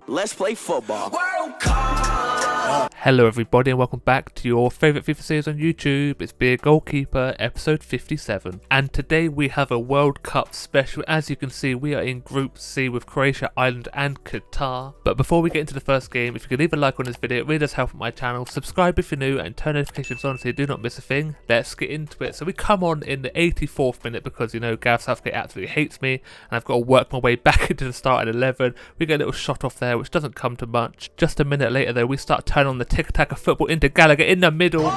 Let's play football. Hello everybody and welcome back to your favourite FIFA series on YouTube. It's Beer Goalkeeper episode 57, and today we have a World Cup special. As you can see, we are in Group C with Croatia, Ireland and Qatar. But before we get into the first game, if you could leave a like on this video, it really does help my channel. Subscribe if you're new and turn notifications on so you do not miss a thing. Let's get into it. So we come on in the 84th minute because, you know, Gareth Southgate absolutely hates me and I've got to work my way back into the start at 11. We get a little shot off there which doesn't come to much. Just a minute later though, we start turning on the tic-tac of football into Gallagher in the middle.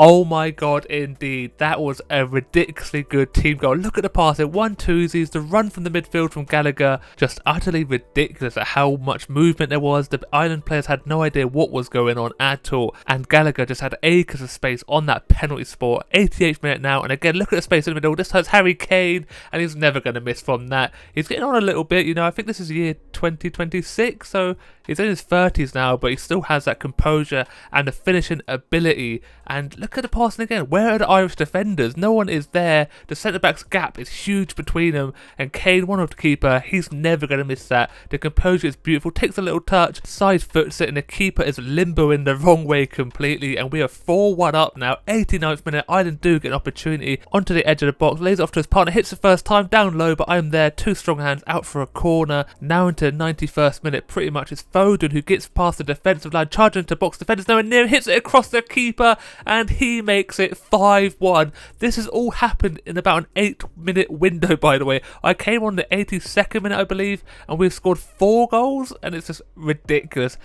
Oh my god, indeed. That was a ridiculously good team goal. Look at the pass. It 1-2s. The run from the midfield from Gallagher. Just utterly ridiculous at how much movement there was. The Ireland players had no idea what was going on at all. And Gallagher just had acres of space on that penalty spot. 88th minute now. And again, look at the space in the middle. This time's Harry Kane. And he's never going to miss from that. He's getting on a little bit. You know, I think this is year 2026. So he's in his 30s now. But he still has that composure and the finishing ability. And look at the passing again. Where are the Irish defenders? No one is there. The centre-back's gap is huge between them. And Kane, one of the keeper, he's never going to miss that. The composure is beautiful. Takes a little touch. Side foots it. And the keeper is limboing the wrong way completely. And we are 4-1 up now. 89th minute. Ireland do get an opportunity. Onto the edge of the box. Lays it off to his partner. Hits the first time. Down low. But I'm there. Two strong hands. Out for a corner. Now into the 91st minute. Pretty much it's Foden who gets past the defensive line. Charging into box. Defenders nowhere near. Hits it across the keeper. And he makes it 5-1. This has all happened in about an 8-minute window, by the way. I came on the 82nd minute, I believe, and we've scored 4 goals, and it's just ridiculous.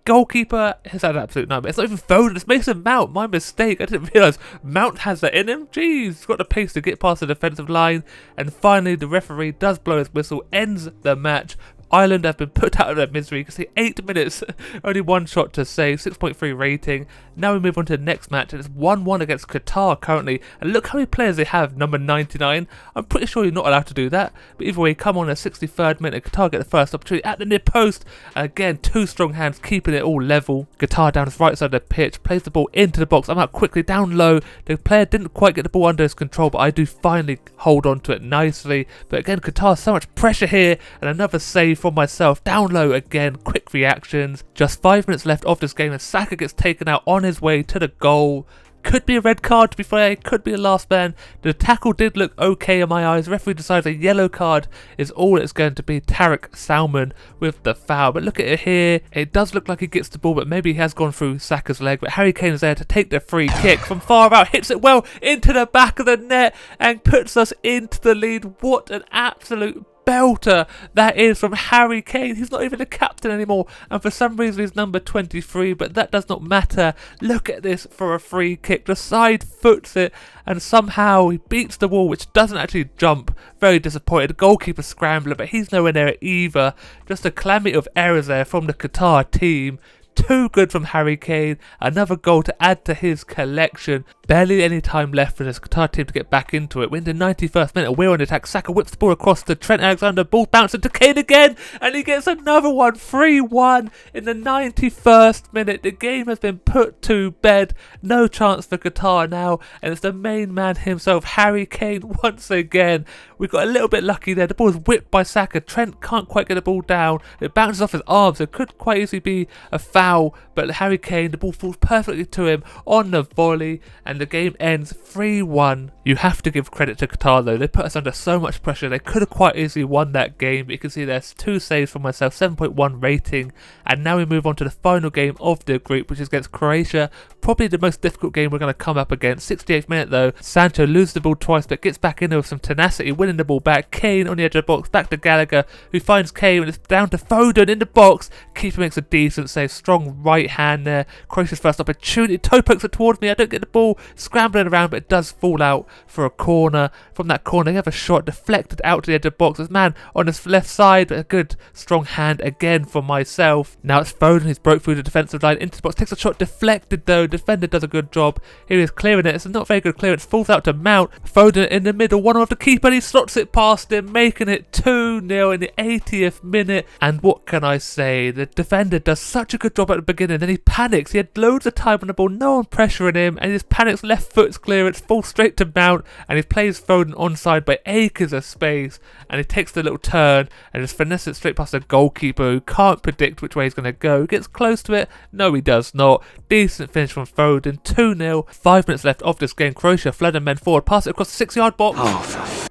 Goalkeeper has had an absolute nightmare. It's not even Foden, it's Mason Mount. My mistake. I didn't realise Mount has that in him. Jeez, he's got the pace to get past the defensive line. And finally, the referee does blow his whistle, ends the match. Ireland have been put out of their misery. You can see 8 minutes, only one shot to save, 6.3 rating. Now we move on to the next match, and it's 1-1 against Qatar currently. And look how many players they have, number 99. I'm pretty sure you're not allowed to do that. But either way, come on a 63rd minute, Qatar get the first opportunity at the near post. Again, two strong hands keeping it all level. Qatar down his right side of the pitch, plays the ball into the box. I'm out quickly, down low. The player didn't quite get the ball under his control, but I do finally hold on to it nicely. But again, Qatar, so much pressure here, and another save from myself. Down low again, quick reactions. Just 5 minutes left of this game and Saka gets taken out on his way to the goal. Could be a red card, to be fair, could be a last man. The tackle did look okay in my eyes. The referee decides a yellow card is all it's going to be. Tarek Salmon with the foul. But look at it here. It does look like he gets the ball, but maybe he has gone through Saka's leg. But Harry Kane is there to take the free kick from far out. Hits it well into the back of the net and puts us into the lead. What an absolute belter that is from Harry Kane. He's not even the captain anymore, and for some reason he's number 23, but that does not matter. Look at this for a free kick. The side foots it and somehow he beats the wall, which doesn't actually jump. Very disappointed. Goalkeeper scrambler, but he's nowhere near it either. Just a calamity of errors there from the Qatar team. Too good from Harry Kane. Another goal to add to his collection. Barely any time left for this Qatar team to get back into it. We're in the 91st minute. We're on attack. Saka whips the ball across to Trent Alexander. Ball bouncing to Kane again. And he gets another one. 3-1 in the 91st minute. The game has been put to bed. No chance for Qatar now. And it's the main man himself, Harry Kane, once again. We got a little bit lucky there. The ball is whipped by Saka. Trent can't quite get the ball down. It bounces off his arms. It could quite easily be a foul. But Harry Kane, the ball falls perfectly to him on the volley. And the game ends 3-1. You have to give credit to Qatar though. They put us under so much pressure. They could have quite easily won that game. But you can see there's 2 saves for myself, 7.1 rating. And now we move on to the final game of the group, which is against Croatia. Probably the most difficult game we're going to come up against. 68th minute though. Sancho loses the ball twice but gets back in there with some tenacity, winning the ball back. Kane on the edge of the box, back to Gallagher, who finds Kane and it's down to Foden in the box. Keeper makes a decent save. Strong right hand there. Croatia's first opportunity. Toe pokes it towards me. I don't get the ball. Scrambling around, but it does fall out for a corner. From that corner, they have a shot deflected out to the edge of the box. There's a man on his left side, but a good strong hand again from myself. Now it's Foden who's broke through the defensive line into the box. Takes a shot deflected though. Defender does a good job. Here he is clearing it. It's a not very good clearance. Falls out to Mount. Foden in the middle. One of the keeper. And he slots it past him, making it 2-0 in the 80th minute. And what can I say? The defender does such a good job job at the beginning, then he panics. He had loads of time on the ball, no one pressuring him, and he just panics, left foot's clearance, falls straight to Mount, and he plays Foden onside by acres of space, and he takes the little turn and just finesses it straight past the goalkeeper who can't predict which way he's going to go. Gets close to it, no he does not. Decent finish from Foden, 2-0, 5 minutes left of this game. Croatia flooding men forward, pass it across the 6-yard box.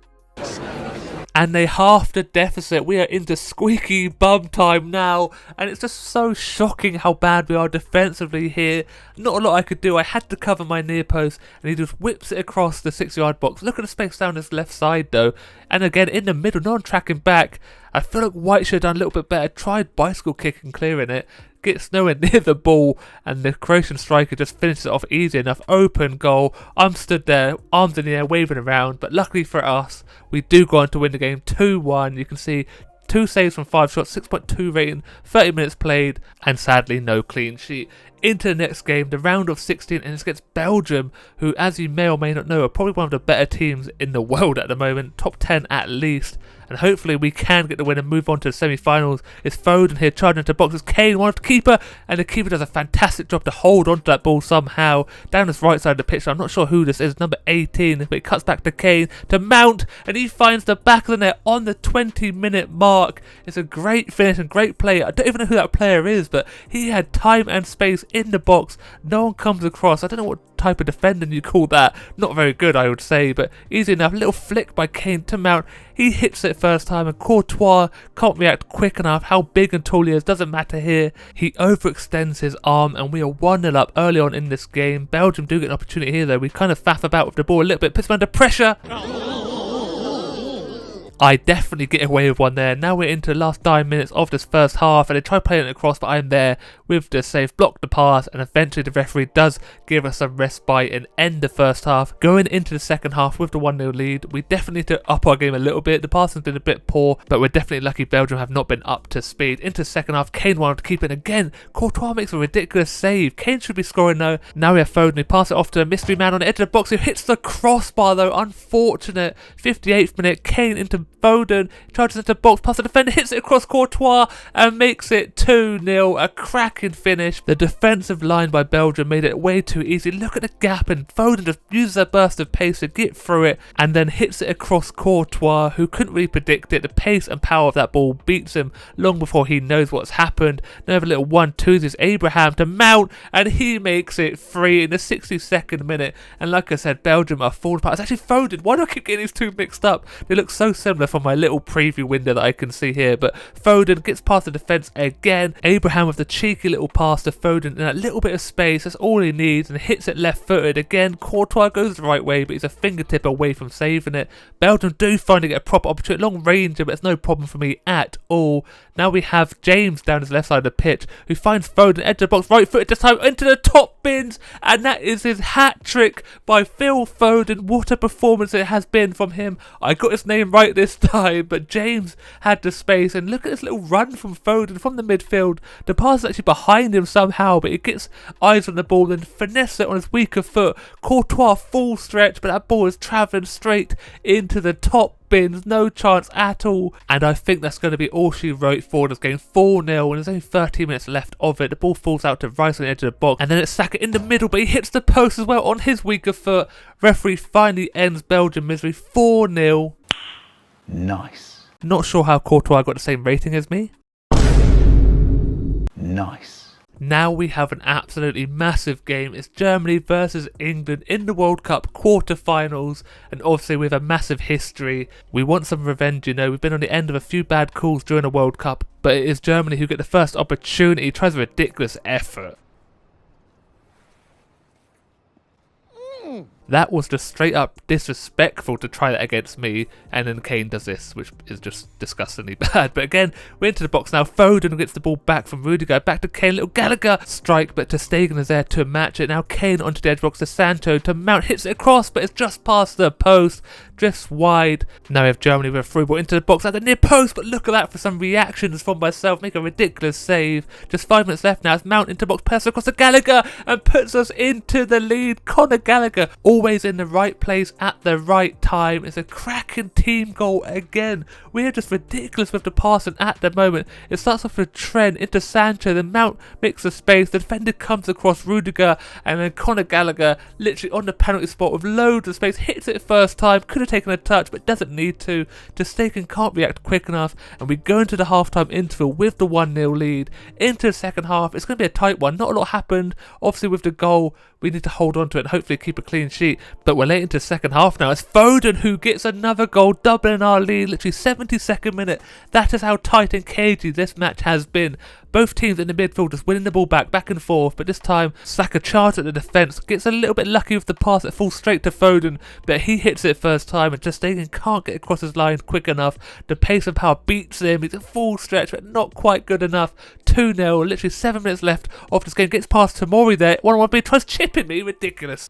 And they half the deficit. We are into squeaky bum time now, and it's just so shocking how bad we are defensively here. Not a lot I could do. I had to cover my near post, and he just whips it across the 6-yard box. Look at the space down his left side though, and again in the middle, no one tracking back. I feel like White should have done a little bit better. Tried bicycle kicking, clearing it. Gets nowhere near the ball, and the Croatian striker just finishes it off easy enough. Open goal. I'm stood there, arms in the air, waving around, but luckily for us, we do go on to win the game 2-1. You can see 2 saves from 5 shots, 6.2 rating, 30 minutes played, and sadly no clean sheet. Into the next game, the round of 16, and it's against Belgium, who, as you may or may not know, are probably one of the better teams in the world at the moment, top 10 at least. And hopefully we can get the win and move on to the semi-finals. It's Foden here charging into boxes. Kane wants the keeper, and the keeper does a fantastic job to hold onto that ball somehow down this right side of the pitch. I'm not sure who this is, number 18, but it cuts back to Kane, to Mount, and he finds the back of the net on the 20-minute mark. It's a great finish and great play. I don't even know who that player is, but he had time and space in the box. No one comes across. I don't know what type of defending you call that. Not very good, I would say, but easy enough. Little flick by Kane to Mount. He hits it first time, and Courtois can't react quick enough. How big and tall he is doesn't matter here. He overextends his arm, and we are 1-0 up early on in this game. Belgium do get an opportunity here though. We kind of faff about with the ball a little bit, puts him under pressure. I definitely get away with one there. Now we're into the last 9 minutes of this first half, and they try playing it across, but I'm there with the save, block the pass, and eventually the referee does give us some respite and end the first half. Going into the second half with the 1-0 lead, we definitely need to up our game a little bit. The passing's been a bit poor, but we're definitely lucky Belgium have not been up to speed. Into the second half, Kane wanted to keep it again. Courtois makes a ridiculous save. Kane should be scoring though. Now we have Foden, who pass it off to a mystery man on the edge of the box, who hits the crossbar though. Unfortunate. 58th minute, Kane into Foden, charges into the box, past the defender, hits it across Courtois and makes it 2-0. A cracking finish. The defensive line by Belgium made it way too easy. Look at the gap, and Foden just uses a burst of pace to get through it and then hits it across Courtois, who couldn't really predict it. The pace and power of that ball beats him long before he knows what's happened. Now have a little 1-2. This Abraham to Mount, and he makes it 3 in the 62nd minute. And like I said, Belgium are falling apart. It's actually Foden. Why do I keep getting these two mixed up? They look so similar from my little preview window that I can see here, but Foden gets past the defence again. Abraham with the cheeky little pass to Foden in a little bit of space, that's all he needs, and hits it left-footed again. Courtois goes the right way, but he's a fingertip away from saving it. Belgium do finally get a proper opportunity, long range, but it's no problem for me at all. Now we have James down his left side of the pitch, who finds Foden, edge of the box, right-footed this time, into the top bins, and that is his hat-trick by Phil Foden. What a performance it has been from him. I got his name right this time, but James had the space, and look at this little run from Foden from the midfield. The pass is actually behind him somehow, but he gets eyes on the ball and finesse it on his weaker foot. Courtois full stretch, but that ball is travelling straight into the top bins, no chance at all. And I think that's going to be all she wrote for this game. 4-0, and there's only 30 minutes left of it. The ball falls out to Rice on the edge of the box, and then it's Saka in the middle, but he hits the post as well on his weaker foot. Referee finally ends Belgium misery. 4-0. Nice. Not sure how Courtois got the same rating as me. Nice. Now we have an absolutely massive game. It's Germany versus England in the World Cup quarter-finals, and obviously with a massive history. We want some revenge, you know. We've been on the end of a few bad calls during the World Cup, but it is Germany who get the first opportunity. Tries a ridiculous effort. That was just straight up disrespectful to try that against me, and then Kane does this, which is just disgustingly bad. But again, we're into the box now. Foden gets the ball back from Rudiger, back to Kane, little Gallagher strike, but ter Stegen is there to match it. Now Kane onto the edge box to Sancho, to Mount, hits it across, but it's just past the post. drifts wide. Now we have Germany with a through ball into the box at the near post, but look at that for some reactions from myself. Make a ridiculous save. Just 5 minutes left now as Mount into box, pass across to Gallagher and puts us into the lead. Conor Gallagher always in the right place at the right time. It's a cracking team goal again. We are just ridiculous with the passing at the moment. It starts off with Trent into Sancho, then Mount makes the space, the defender comes across Rudiger, and then Conor Gallagher literally on the penalty spot with loads of space, hits it first time, could have taken a touch but doesn't need to. Ter Stegen can't react quick enough, and we go into the half-time interval with the 1-0 lead. Into the second half, it's going to be a tight one. Not a lot happened. Obviously with the goal, we need to hold on to it and hopefully keep a clean sheet. But we're late into the second half now. It's Foden who gets another goal, doubling our lead. Literally 72nd minute. That is how tight and cagey this match has been. Both teams in the midfield just winning the ball back and forth. But this time, Saka charged at the defence. Gets a little bit lucky with the pass that falls straight to Foden. But he hits it first time and Ter Stegen can't get across his line quick enough. The pace and power beats him. He's a full stretch but not quite good enough. 2-0. Literally 7 minutes left of this game. Gets past Tomori there. 1-1, tries chipping me. Ridiculous.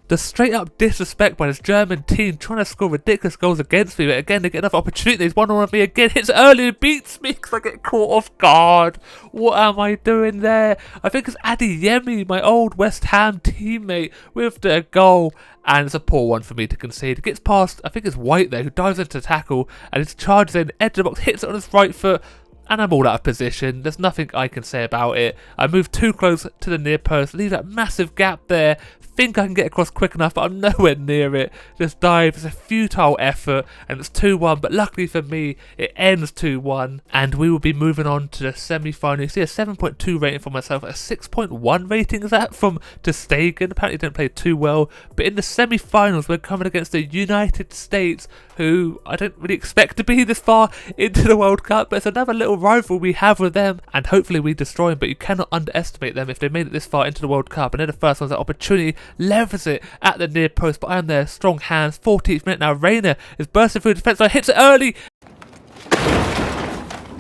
The straight up disrespect by this German team trying to score ridiculous goals against me, but again they get enough opportunities. 1-1 me again, hits early and beats me because I get caught off guard. What am I doing there? I think it's Adeyemi, my old West Ham teammate, with the goal, and it's a poor one for me to concede. It gets past, I think it's White there, who dives into tackle and it charges in, edge of the box, hits it on his right foot. And I'm all out of position. There's nothing I can say about it. I move too close to the near post, leave that massive gap there. Think I can get across quick enough, but I'm nowhere near it. Just dive. It's a futile effort, and it's 2-1. But luckily for me, it ends 2-1, and we will be moving on to the semi-final. You see a 7.2 rating for myself, a 6.1 rating is that from Ter Stegen. Apparently didn't play too well. But in the semi-finals, we're coming against the United States, who I don't really expect to be this far into the World Cup, but it's another little rival we have with them, and hopefully we destroy them. But you cannot underestimate them if they made it this far into the World Cup, and they're the first ones that opportunity, levers it at the near post, but I am there, strong hands. 14th minute now, Reina is bursting through the defence line, hits it early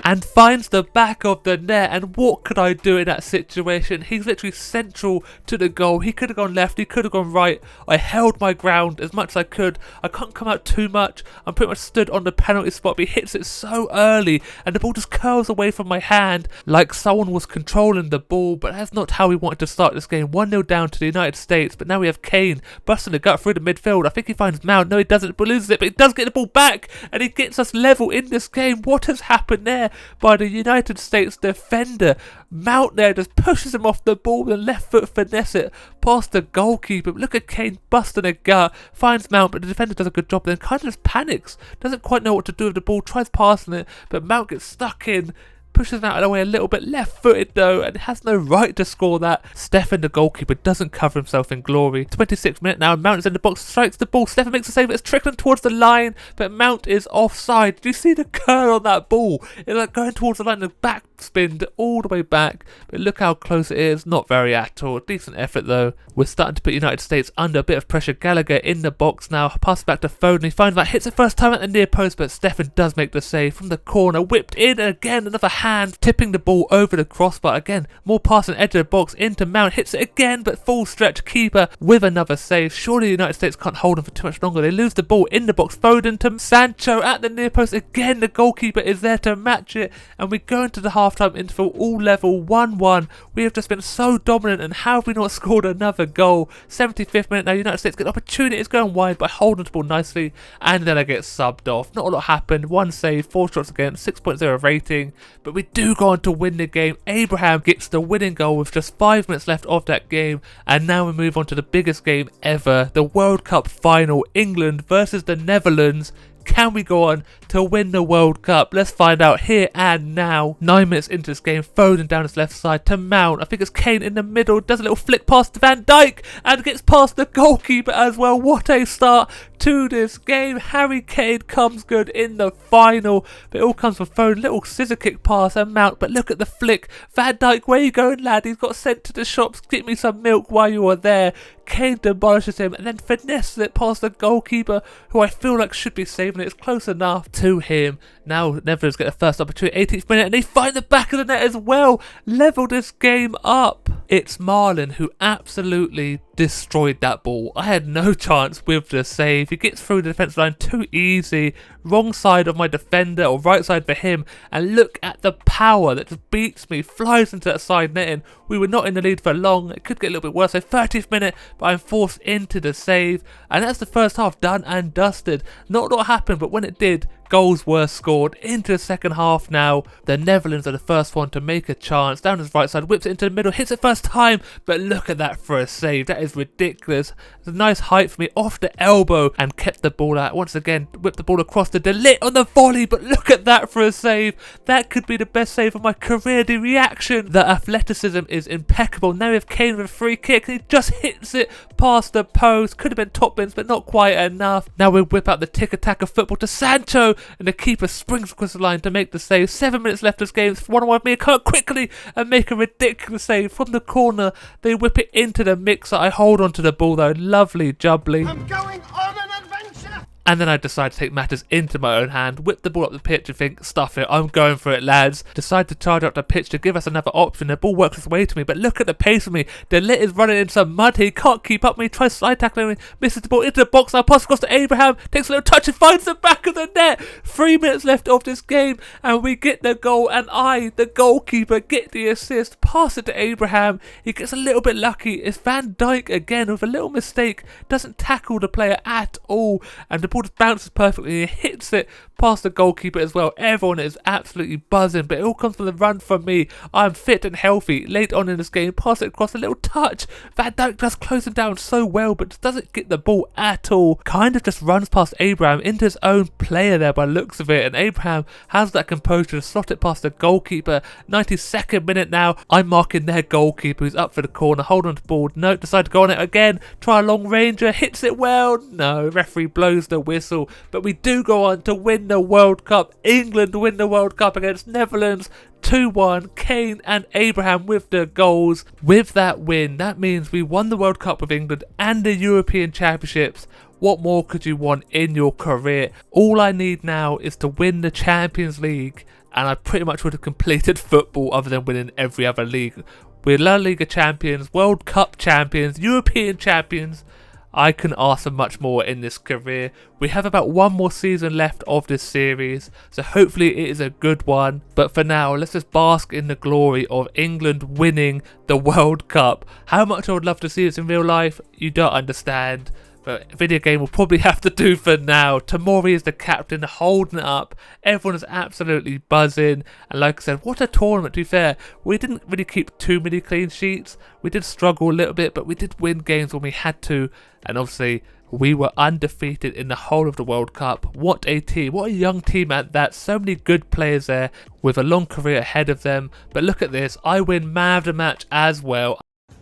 and finds the back of the net. And what could I do in that situation? He's literally central to the goal. He could have gone left, he could have gone right. I held my ground as much as I could. I can't come out too much. I'm pretty much stood on the penalty spot, but he hits it so early and the ball just curls away from my hand like someone was controlling the ball. But that's not how we wanted to start this game. 1-0 down to the United States, but now we have Kane busting the gut through the midfield. I think he finds Mount. No, he doesn't, but loses it, but he does get the ball back and he gets us level in this game. What has happened there by the United States defender? Mount there just pushes him off the ball with a left foot finesse it past the goalkeeper. Look at Kane busting a gut, finds Mount, but the defender does a good job, then kind of just panics, doesn't quite know what to do with the ball, tries passing it, but Mount gets stuck in, pushes him out of the way a little bit, left-footed though, and has no right to score that. Stefan, the goalkeeper, doesn't cover himself in glory. 26th minute now, Mount is in the box, strikes the ball, Stefan makes a save, it's trickling towards the line, but Mount is offside. Did you see the curl on that ball? It's like going towards the line, the back spinned all the way back, but look how close it is. Not very at all. Decent effort though. We're starting to put United States under a bit of pressure. Gallagher in the box now, passes back to Foden, he finds that, hits it first time at the near post, but Stefan does make the save from the corner, whipped in, and again another hand, tipping the ball over the crossbar. Again, more passing edge of the box into Mount, hits it again, but full stretch keeper with another save. Surely the United States can't hold him for too much longer. They lose the ball in the box. Foden to Sancho at the near post. Again, the goalkeeper is there to match it, and we go into the half-time interval all level, 1-1. We have just been so dominant, and how have we not scored another goal? 75th minute now, United States get opportunities going wide by holding the ball nicely, and then I get subbed off. Not a lot happened. One save, 4 shots against, 6.0 rating, but we do go on to win the game. Abraham gets the winning goal with just 5 minutes left of that game, and now we move on to the biggest game ever, the World Cup final, England versus the Netherlands. Can we go on to win the World Cup? Let's find out here and now. 9 minutes into this game, Foden down his left side to Mount. I think it's Kane in the middle, does a little flick past to Van Dijk and gets past the goalkeeper as well. What a start to this game. Harry Kane comes good in the final, but it all comes from Foden. Little scissor kick pass and Mount, but look at the flick. Van Dijk, where you going, lad? He's got sent to the shops. Get me some milk while you are there. Kane demolishes him and then finesses it past the goalkeeper, who I feel like should be saving it. It's close enough to him. Now Netherlands get the first opportunity, 18th minute, and they find the back of the net as well. Level this game up. It's Marlon who absolutely destroyed that ball. I had no chance with the save. He gets through the defence line too easy. Wrong side of my defender, or right side for him. And look at the power that just beats me. Flies into that side netting. We were not in the lead for long. It could get a little bit worse. So 30th minute, but I'm forced into the save. And that's the first half done and dusted. Not what happened, but when it did, goals were scored. Into the second half now. The Netherlands are the first one to make a chance. Down his right side, whips it into the middle, hits it first time. But look at that for a save. That is ridiculous. It's a nice height for me off the elbow and kept the ball out. Once again, whipped the ball across the Ligt on the volley. But look at that for a save. That could be the best save of my career. The reaction, the athleticism is impeccable. Now we have Kane with a free kick. And he just hits it past the post. Could have been top bins, but not quite enough. Now we whip out the tick-attack of football to Sancho. And the keeper springs across the line to make the save. 7 minutes left of this game. One-on-one with me. Come quickly and make a ridiculous save from the corner. They whip it into the mixer. I hold on to the ball though. Lovely jubbly. I'm going on an adventure! And then I decide to take matters into my own hand, whip the ball up the pitch and think, stuff it, I'm going for it, lads. Decide to charge up the pitch to give us another option. The ball works its way to me, but look at the pace of me. The Ligt is running in some mud. He can't keep up with me. Tries slide tackling me, misses the ball into the box. Now pass across to Abraham, takes a little touch and finds the back of the net. 3 minutes left of this game, and we get the goal. And I, the goalkeeper, get the assist. Pass it to Abraham. He gets a little bit lucky. It's Van Dijk again with a little mistake. Doesn't tackle the player at all, and the ball just bounces perfectly. He hits it past the goalkeeper as well. Everyone is absolutely buzzing, but it all comes from the run from me. I'm fit and healthy. Late on in this game, pass it across, a little touch. Van Dijk does close him down so well, but just doesn't get the ball at all. Kind of just runs past Abraham into his own player there by looks of it, and Abraham has that composure to slot it past the goalkeeper. 92nd minute now. I'm marking their goalkeeper who's up for the corner. Hold on to the ball. No, decide to go on it again. Try a long ranger. Hits it well. No, referee blows the whistle. But we do go on to win the World Cup. England win the World Cup against Netherlands. 2-1, Kane and Abraham with the goals. With that win, that means we won the World Cup with England and the European Championships. What more could you want in your career? All I need now is to win the Champions League, and I pretty much would have completed football other than winning every other league. We're La Liga champions, World Cup champions, European champions. I can ask for much more in this career. We have about one more season left of this series, so hopefully it is a good one. But for now, let's just bask in the glory of England winning the World Cup. How much I would love to see this in real life, you don't understand. But video game will probably have to do for now. Tomori is the captain, holding it up. Everyone is absolutely buzzing. And like I said, what a tournament, to be fair. We didn't really keep too many clean sheets. We did struggle a little bit, but we did win games when we had to. And obviously, we were undefeated in the whole of the World Cup. What a team. What a young team at that. So many good players there with a long career ahead of them. But look at this. I win man of the match as well.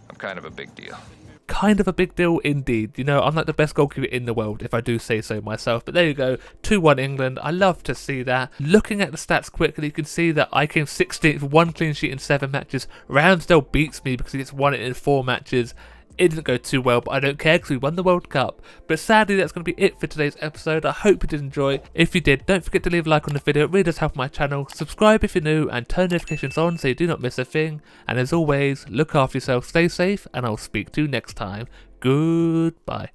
I'm kind of a big deal. Kind of a big deal indeed. You know, I'm like the best goalkeeper in the world, if I do say so myself. But there you go, 2-1 England. I love to see that. Looking at the stats quickly, you can see that I came 16th, 1 clean sheet in 7 matches. Ramsdale beats me because he gets 1 in 4 matches. It didn't go too well, but I don't care because we won the World Cup. But sadly, that's going to be it for today's episode. I hope you did enjoy. If you did, don't forget to leave a like on the video. It really does help my channel. Subscribe if you're new and turn notifications on so you do not miss a thing. And as always, look after yourself, stay safe, and I'll speak to you next time. Goodbye.